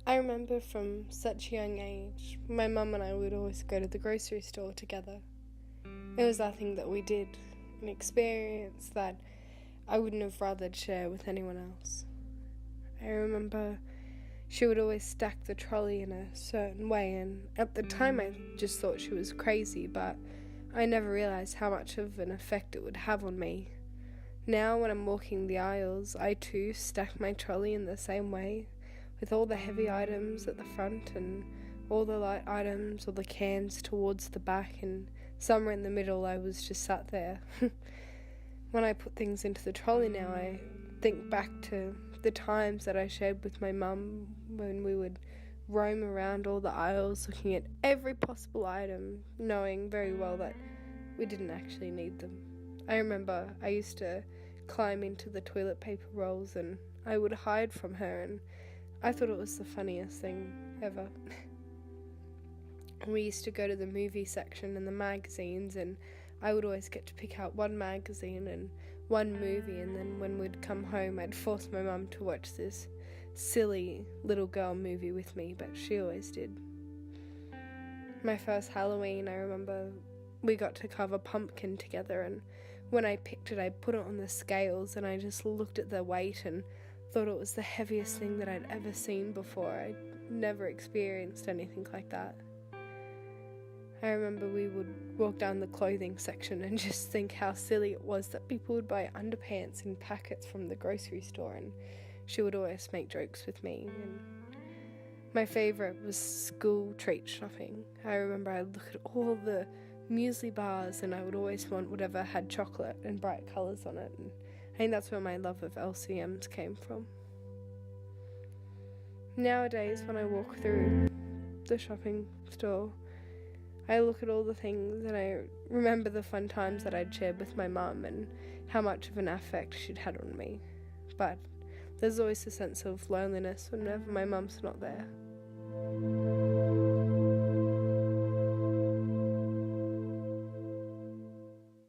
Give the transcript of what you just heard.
I remember from such a young age, my mum and I would always go to the grocery store together. It was our thing that we did, an experience that I wouldn't have rathered share with anyone else. I remember she would always stack the trolley in a certain way, and at the time I just thought she was crazy, but I never realised how much of an effect it would have on me. Now when I'm walking the aisles, I too stack my trolley in the same way, with all the heavy items at the front and all the light items or the cans towards the back, and somewhere in the middle I was just sat there. When I put things into the trolley now, I think back to the times that I shared with my mum when we would roam around all the aisles looking at every possible item, knowing very well that we didn't actually need them. I remember I used to climb into the toilet paper rolls and I would hide from her, and I thought it was the funniest thing ever. We used to go to the movie section and the magazines, and I would always get to pick out one magazine and one movie, and then when we'd come home I'd force my mum to watch this silly little girl movie with me, but she always did. My first Halloween, I remember we got to carve a pumpkin together, and when I picked it I put it on the scales and I just looked at the weight and thought it was the heaviest thing that I'd ever seen before. I'd never experienced anything like that. I remember we would walk down the clothing section and just think how silly it was that people would buy underpants in packets from the grocery store, and she would always make jokes with me. And my favourite was school treat shopping. I remember I'd look at all the muesli bars and I would always want whatever had chocolate and bright colours on it, and I think that's where my love of LCMs came from. Nowadays, when I walk through the shopping store, I look at all the things and I remember the fun times that I'd shared with my mum and how much of an affect she'd had on me. But there's always a sense of loneliness whenever my mum's not there.